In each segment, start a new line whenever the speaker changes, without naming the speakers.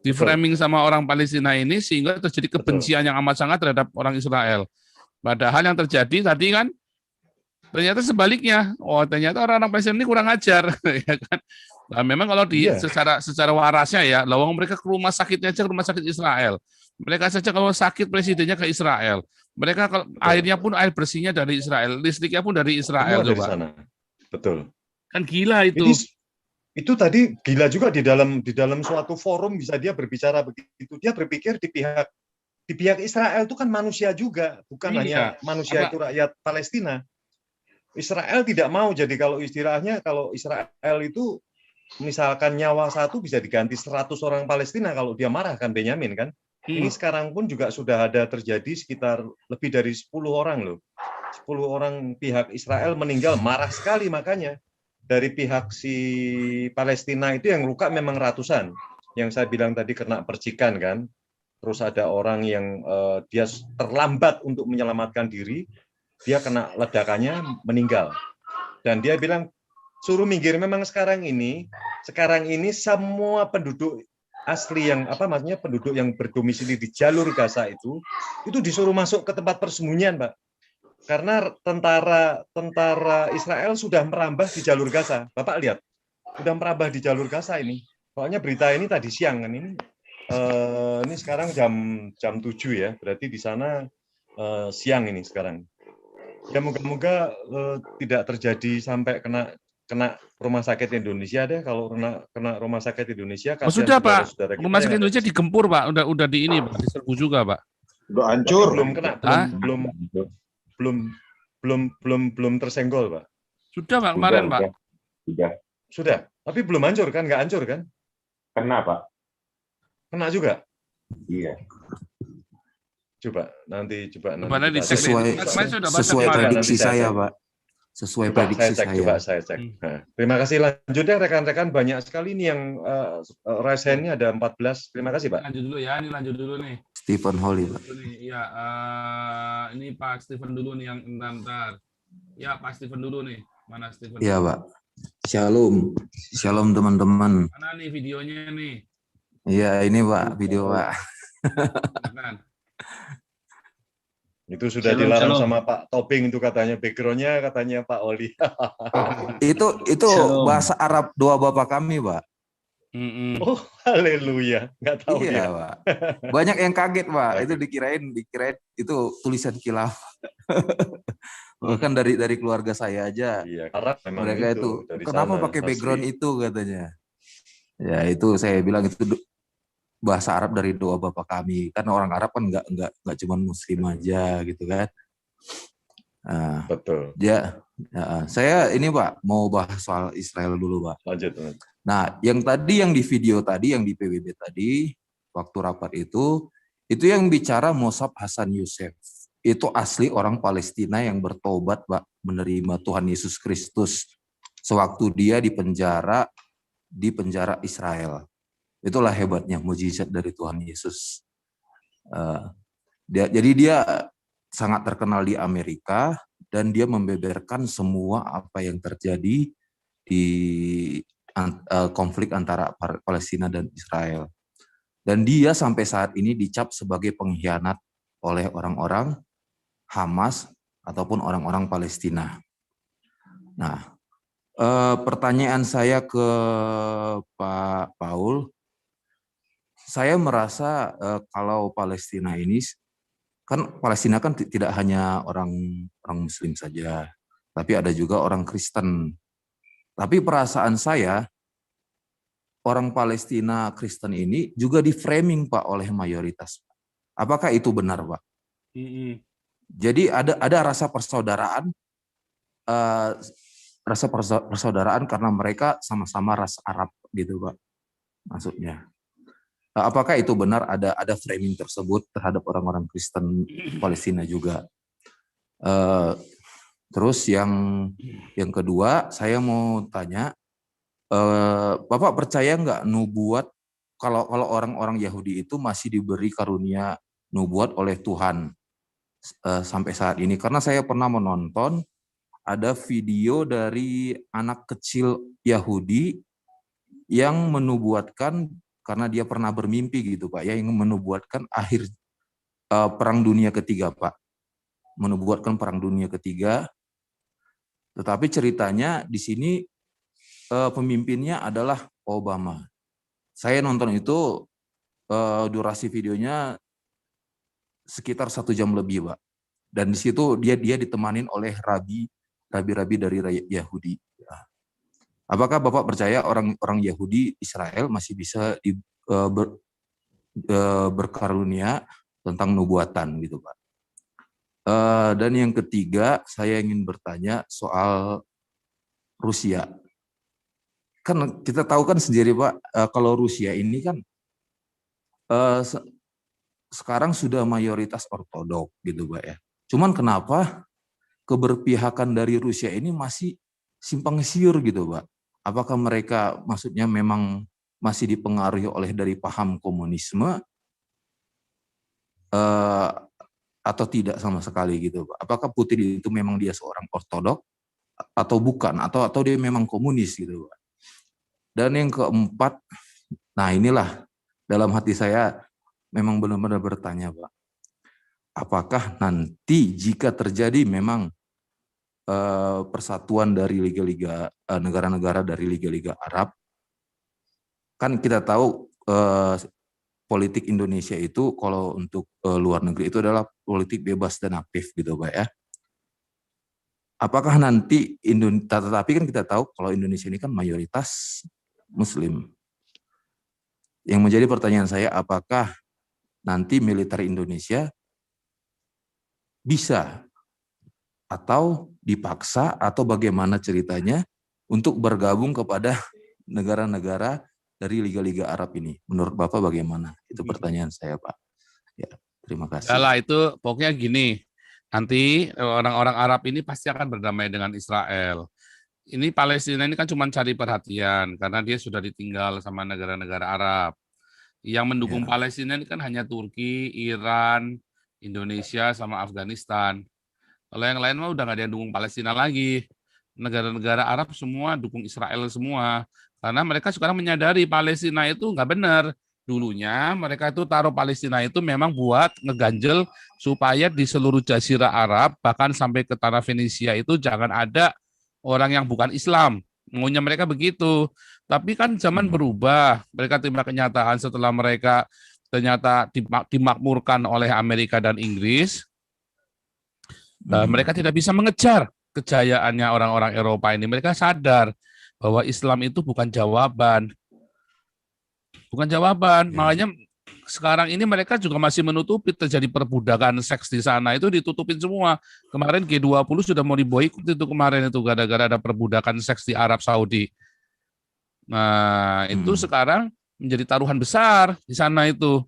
di framing sama orang Palestina ini sehingga terjadi kebencian yang amat sangat terhadap orang Israel. Padahal yang terjadi tadi kan ternyata sebaliknya. Oh, ternyata orang-orang Palestina ini kurang ajar, ya kan? Nah, memang kalau secara warasnya ya, lawang mereka ke rumah sakitnya aja ke rumah sakit Israel. Mereka saja kalau sakit presidennya ke Israel. Mereka kalau airnya pun air bersihnya dari Israel, listriknya pun dari Israel.
Semua dari sana. Betul.
Kan gila itu.
Itu tadi gila juga di dalam suatu forum bisa dia berbicara begitu. Dia berpikir di pihak Israel itu kan manusia juga, bukan hanya manusia itu rakyat Palestina. Israel tidak mau, jadi kalau istilahnya kalau Israel itu misalkan nyawa satu bisa diganti 100 orang Palestina kalau dia marah kan Benyamin kan. Ini sekarang pun juga sudah ada terjadi sekitar lebih dari 10 orang loh. 10 orang pihak Israel meninggal, marah sekali makanya. Dari pihak si Palestina itu yang luka memang ratusan. Yang saya bilang tadi kena percikan kan. Terus ada orang yang dia terlambat untuk menyelamatkan diri, dia kena ledakannya meninggal. Dan dia bilang suruh minggir. Memang sekarang ini semua penduduk asli yang penduduk yang berdomisili di jalur Gaza itu disuruh masuk ke tempat persembunyian, Pak. Karena tentara Israel sudah merambah di jalur Gaza. Bapak lihat, sudah merambah di jalur Gaza ini. Soalnya berita ini tadi siang kan ini sekarang jam 7 ya. Berarti di sana siang ini sekarang. Ya moga-moga tidak terjadi sampai kena rumah sakit Indonesia deh. Kalau kena rumah sakit Indonesia,
sudah Pak, rumah sakit Indonesia digempur Pak, udah di ini Pak, diserbu juga Pak.
Udah hancur. Belum tersenggol Pak.
Sudah Pak kemarin Pak.
Sudah. Tapi belum hancur kan? Nggak hancur kan?
Kena Pak.
Kena juga.
Iya.
Coba nanti
sesuai prediksi saya Pak. Sesuai prediksi saya.
Coba saya cek. Nah, terima kasih. Lanjut deh rekan-rekan, banyak sekali nih yang raise hand-nya ada 14. Terima kasih Pak.
Lanjut dulu ya, ini lanjut dulu nih.
Stephen Holly Pak.
Iya, ini Pak Stephen dulu nih yang entar. Ya Pak Stephen dulu nih. Mana Stephen?
Iya Pak. Shalom. Shalom teman-teman.
Mana nih videonya nih?
Iya ini Pak, video Pak.
Itu sudah dilarang sama Pak Tobing itu katanya, background-nya katanya Pak Oli.
itu bahasa Arab doa Bapak kami, Pak.
Oh, haleluya. Nggak tahu
iya,
dia.
Pak. Banyak yang kaget, Pak. Itu dikirain itu tulisan khilaf. Bahkan dari keluarga saya aja.
Iya, karena
mereka itu kenapa pakai background itu katanya. Ya, itu saya bilang itu bahasa Arab dari doa Bapak kami. Karena orang Arab kan nggak cuma Muslim aja gitu kan. Nah,
betul.
Ya, saya ini Pak mau bahas soal Israel dulu Pak.
Lanjut.
Nah, yang di video tadi, yang di PBB tadi, waktu rapat itu yang bicara Mossab Hasan Yusuf. Itu asli orang Palestina yang bertobat Pak, menerima Tuhan Yesus Kristus sewaktu dia di penjara Israel. Itulah hebatnya mujizat dari Tuhan Yesus. Jadi dia sangat terkenal di Amerika dan dia membeberkan semua apa yang terjadi di konflik antara Palestina dan Israel. Dan dia sampai saat ini dicap sebagai pengkhianat oleh orang-orang Hamas ataupun orang-orang Palestina. Nah, pertanyaan saya ke Pak Paul, saya merasa kalau Palestina ini, Palestina kan tidak hanya orang Muslim saja, tapi ada juga orang Kristen. Tapi perasaan saya, orang Palestina Kristen ini juga di-framing Pak oleh mayoritas. Apakah itu benar Pak? Jadi ada rasa persaudaraan, karena mereka sama-sama ras Arab gitu Pak, maksudnya. Apakah itu benar ada framing tersebut terhadap orang-orang Kristen Palestina juga? Terus yang kedua, saya mau tanya, Bapak percaya nggak nubuat kalau orang-orang Yahudi itu masih diberi karunia nubuat oleh Tuhan sampai saat ini? Karena saya pernah menonton ada video dari anak kecil Yahudi yang menubuatkan karena dia pernah bermimpi gitu Pak, ya, yang menubuatkan akhir Perang Dunia Ketiga Pak, menubuatkan Perang Dunia Ketiga. Tetapi ceritanya di sini pemimpinnya adalah Obama. Saya nonton itu durasi videonya sekitar 1 jam lebih Pak, dan di situ dia ditemanin oleh rabi-rabi dari Yahudi. Apakah Bapak percaya orang Yahudi Israel masih bisa berkarunia tentang nubuatan gitu Pak? Dan yang ketiga, saya ingin bertanya soal Rusia. Kan kita tahu kan sendiri Pak, kalau Rusia ini kan sekarang sudah mayoritas Ortodok gitu Pak ya. Cuman kenapa keberpihakan dari Rusia ini masih simpang siur gitu Pak? Apakah mereka maksudnya memang masih dipengaruhi oleh dari paham komunisme atau tidak sama sekali gitu Pak? Apakah Putin itu memang dia seorang Ortodok atau bukan, atau dia memang komunis gitu Pak? Dan yang keempat, nah inilah dalam hati saya memang benar-benar bertanya Pak, apakah nanti jika terjadi memang persatuan dari liga-liga negara-negara dari liga-liga Arab, kan kita tahu politik Indonesia itu kalau untuk luar negeri itu adalah politik bebas dan aktif gitu Pak ya. Apakah nanti tetapi kan kita tahu kalau Indonesia ini kan mayoritas Muslim. Yang menjadi pertanyaan saya, apakah nanti militer Indonesia bisa atau dipaksa atau bagaimana ceritanya untuk bergabung kepada negara-negara dari liga-liga Arab ini? Menurut Bapak bagaimana? Itu pertanyaan saya Pak. Ya, terima kasih.
Yalah, itu pokoknya gini, nanti orang-orang Arab ini pasti akan berdamai dengan Israel. Ini Palestina ini kan cuma cari perhatian karena dia sudah ditinggal sama negara-negara Arab. Yang mendukung Palestina ini kan hanya Turki, Iran, Indonesia, sama Afghanistan. Kalau yang lain mah udah nggak ada yang dukung Palestina lagi. Negara-negara Arab semua dukung Israel semua. Karena mereka sekarang menyadari Palestina itu nggak benar. Dulunya mereka itu taruh Palestina itu memang buat ngeganjel supaya di seluruh jazirah Arab, bahkan sampai ke tanah Venesia itu jangan ada orang yang bukan Islam. Maunya mereka begitu. Tapi kan zaman berubah. Mereka terima kenyataan setelah mereka ternyata dimakmurkan oleh Amerika dan Inggris. Mereka tidak bisa mengejar kejayaannya orang-orang Eropa ini. Mereka sadar bahwa Islam itu bukan jawaban. Bukan jawaban. Makanya sekarang ini mereka juga masih menutupi terjadi perbudakan seks di sana. Itu ditutupin semua. Kemarin G20 sudah mau diboikot itu kemarin itu gara-gara ada perbudakan seks di Arab Saudi. Nah, itu sekarang menjadi taruhan besar di sana itu.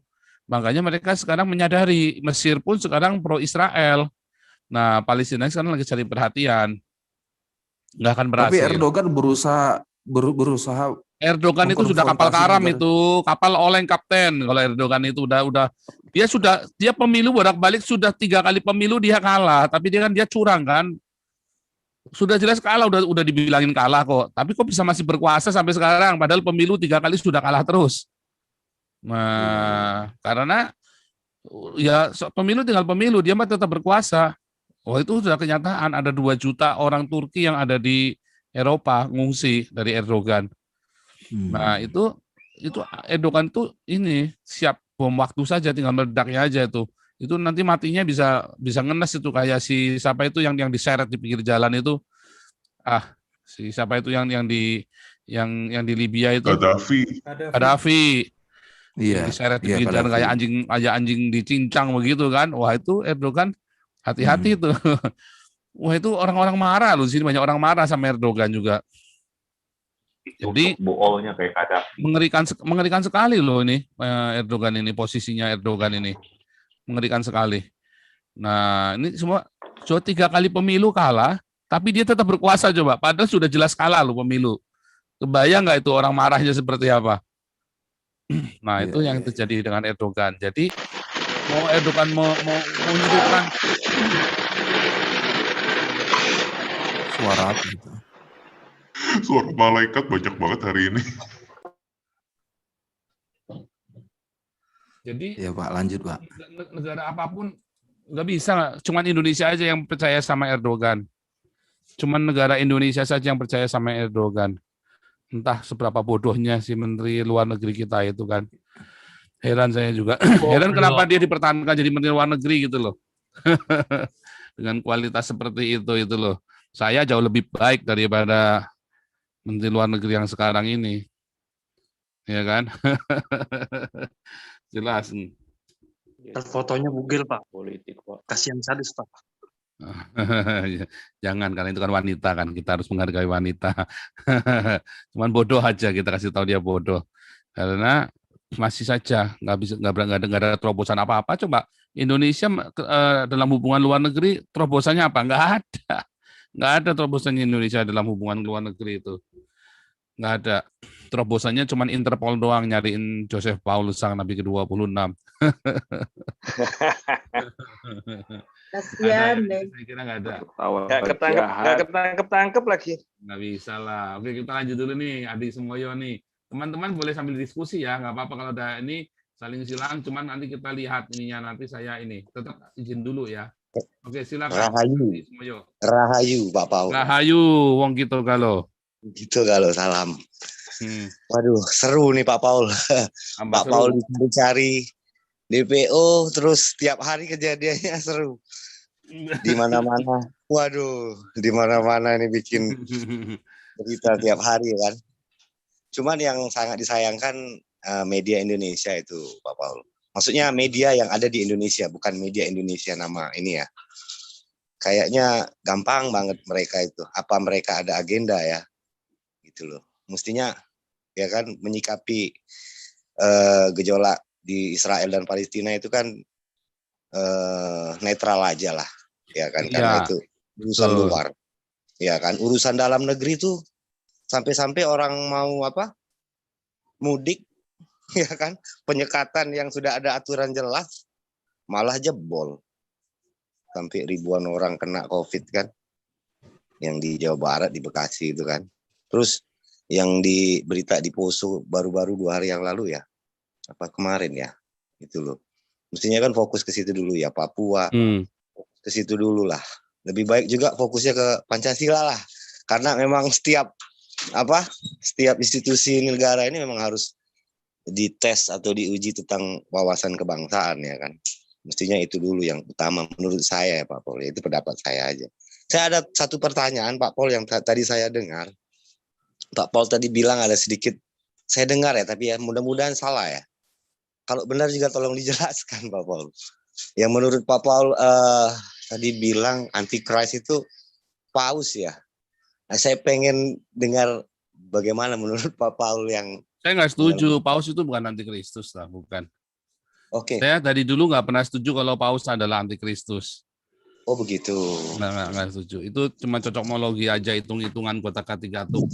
Makanya mereka sekarang menyadari Mesir pun sekarang pro Israel. Nah, Palestina sekarang lagi cari perhatian. Nggak akan berhasil.
Tapi Erdogan berusaha
Erdogan itu sudah kapal karam itu, kapal oleng kapten. Kalau Erdogan itu udah dia pemilu bolak-balik sudah 3 kali pemilu dia kalah, tapi dia curang kan. Sudah jelas kalah, udah dibilangin kalah kok. Tapi kok bisa masih berkuasa sampai sekarang padahal pemilu 3 kali sudah kalah terus. Nah, karena ya pemilu tinggal pemilu, dia mah tetap berkuasa. Oh, itu sudah kenyataan, ada 2 juta orang Turki yang ada di Eropa ngungsi dari Erdogan. Nah, itu Erdogan tuh ini siap bom waktu saja, tinggal meledaknya aja itu. Itu nanti matinya bisa ngenes itu kayak si siapa itu yang diseret di pinggir jalan itu. Si siapa itu yang di Libya itu. Gaddafi. Iya. Diseret di pinggir jalan kayak anjing dicincang begitu kan. Wah, itu Erdogan hati-hati itu. Wah, itu orang-orang marah loh, sini banyak orang marah sama Erdogan juga. Jadi
boolnya kayak Gaddafi.
Mengerikan sekali loh ini Erdogan ini, posisinya Erdogan ini. Mengerikan sekali. Nah, ini semua 3 kali pemilu kalah, tapi dia tetap berkuasa coba. Padahal sudah jelas kalah loh pemilu. Kebayang nggak itu orang marahnya seperti apa? Nah, itu yang terjadi dengan Erdogan. Jadi mau Erdogan mau menyudutkan
suara apa itu?
Suara malaikat banyak banget hari ini.
Jadi
Ya Pak, lanjut Pak.
negara apapun nggak bisa, cuman Indonesia aja yang percaya sama Erdogan. Cuman negara Indonesia saja yang percaya sama Erdogan. Entah seberapa bodohnya si Menteri Luar Negeri kita itu kan. Heran saya juga. Heran kenapa dia dipertahankan jadi Menteri Luar Negeri gitu loh. Dengan kualitas seperti itu loh. Saya jauh lebih baik daripada Menteri Luar Negeri yang sekarang ini. Ya kan? Jelas.
Fotonya bugil, Pak.
Politik, Pak.
Kasihan sadis, Pak.
Jangan, karena itu kan wanita kan, kita harus menghargai wanita. Cuman bodoh aja, kita kasih tahu dia bodoh. Karena masih saja nggak ada terobosan apa-apa. Coba Indonesia dalam hubungan luar negeri terobosannya apa? Nggak ada terobosannya Indonesia dalam hubungan luar negeri itu. Nggak ada. Terobosannya cuma Interpol doang nyariin Joseph Paulus sang Nabi ke-26.
Kasihan deh.
Saya kira nggak ada.
Nggak ketangkep lagi.
Nggak bisa lah. Oke, kita lanjut dulu nih, Adik Semoyo nih. Teman-teman boleh sambil diskusi ya, nggak apa-apa kalau ada ini saling silang. Cuman nanti kita lihat ininya, nanti saya ini tetap izin dulu ya. Oke, silakan.
Rahayu.
Adik Semoyo.
Rahayu, Pak Paul.
Rahayu, wong gitu kalau.
Gitu kalau salam. Waduh, seru nih Pak Paul. Pak Paul dicari DPO, terus tiap hari kejadiannya seru. Di mana-mana. Waduh, di mana-mana ini bikin berita tiap hari kan. Cuman yang sangat disayangkan media Indonesia itu, Pak Paul. Maksudnya media yang ada di Indonesia, bukan media Indonesia nama ini ya. Kayaknya gampang banget mereka itu. Apa mereka ada agenda ya? Gitu loh. Mestinya ya kan menyikapi gejolak di Israel dan Palestina itu kan netral aja lah, ya kan, karena itu urusan luar, ya kan. Urusan dalam negeri tuh sampai-sampai orang mau mudik, ya kan, penyekatan yang sudah ada aturan jelas malah jebol, sampai ribuan orang kena COVID kan, yang di Jawa Barat, di Bekasi itu kan. Terus yang di berita di Poso baru-baru 2 hari yang lalu ya, apa kemarin ya, itu loh. Mestinya kan fokus ke situ dulu ya, Papua, ke situ dulu lah. Lebih baik juga fokusnya ke Pancasila lah, karena memang setiap institusi negara ini memang harus dites atau diuji tentang wawasan kebangsaan ya kan. Mestinya itu dulu yang utama menurut saya ya Pak Paul. Itu pendapat saya aja. Saya ada satu pertanyaan Pak Paul yang tadi saya dengar. Pak Paul tadi bilang ada sedikit, saya dengar ya, tapi ya mudah-mudahan salah ya. Kalau benar juga tolong dijelaskan Pak Paul. Yang menurut Pak Paul tadi bilang antikris itu paus ya. Nah, saya pengen dengar bagaimana menurut Pak Paul yang...
Saya nggak setuju, paus itu bukan antikristus lah, bukan.
Oke.
Saya dari dulu nggak pernah setuju kalau paus adalah antikristus.
Oh begitu.
Nggak setuju. Itu cuma cocokmologi aja, hitung-hitungan kotak-katik gatung.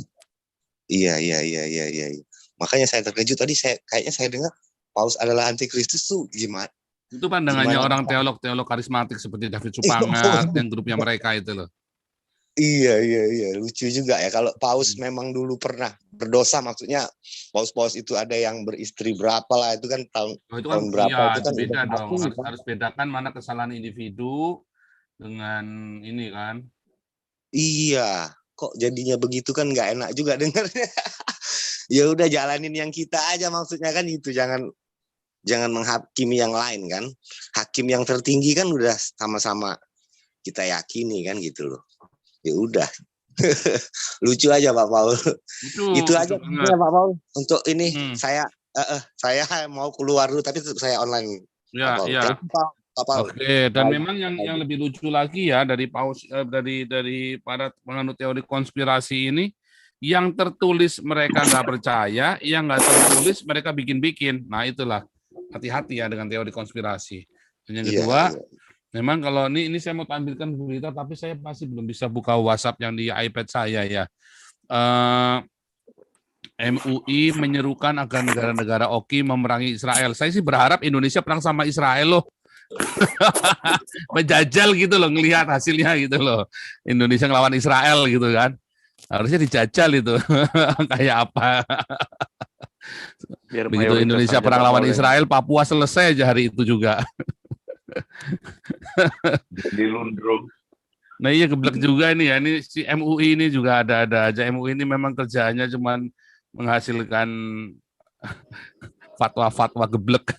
Iya. Makanya saya terkejut tadi, kayaknya saya dengar paus adalah antikristus tuh gimana?
Itu pandangannya orang teolog karismatik seperti David Supangat, yang grupnya mereka itu loh.
Iya. Lucu juga ya kalau paus memang dulu pernah berdosa, maksudnya paus-paus itu ada yang beristri berapa lah, itu kan tahun berapa
iya,
itu kan
beda dong. Harus bedakan mana kesalahan individu dengan ini kan.
Iya, kok jadinya begitu kan nggak enak juga dengarnya. Ya udah jalanin yang kita aja, maksudnya kan itu, jangan menghakimi yang lain kan. Hakim yang tertinggi kan udah sama-sama kita yakini kan gitu loh. Ya udah. Lucu aja Pak Paul. Itu aja ya Pak Paul. Untuk ini saya mau keluar dulu tapi saya online.
Ya, iya. Oke, dan memang yang lebih lucu lagi ya dari paus dari para penganut teori konspirasi ini, yang tertulis mereka nggak percaya, yang nggak tertulis mereka bikin-bikin. Nah itulah, hati-hati ya dengan teori konspirasi. Dan yang kedua, memang kalau ini saya mau tampilkan berita, tapi saya masih belum bisa buka WhatsApp yang di iPad saya ya. MUI menyerukan agar negara-negara OKI memerangi Israel. Saya sih berharap Indonesia perang sama Israel loh. Menjajal gitu loh, ngelihat hasilnya gitu loh. Indonesia ngelawan Israel gitu kan. Harusnya dijajal itu. Kayak apa.
Biar
Begitu
mayoritas
Indonesia
aja,
perang
Pak
lawan
Paul, ya.
Israel, Papua selesai aja hari itu juga.
Jadi lundrung.
Nah iya geblek juga ini ya, ini si MUI ini juga ada aja. MUI ini memang kerjaannya cuman menghasilkan fatwa-fatwa geblek.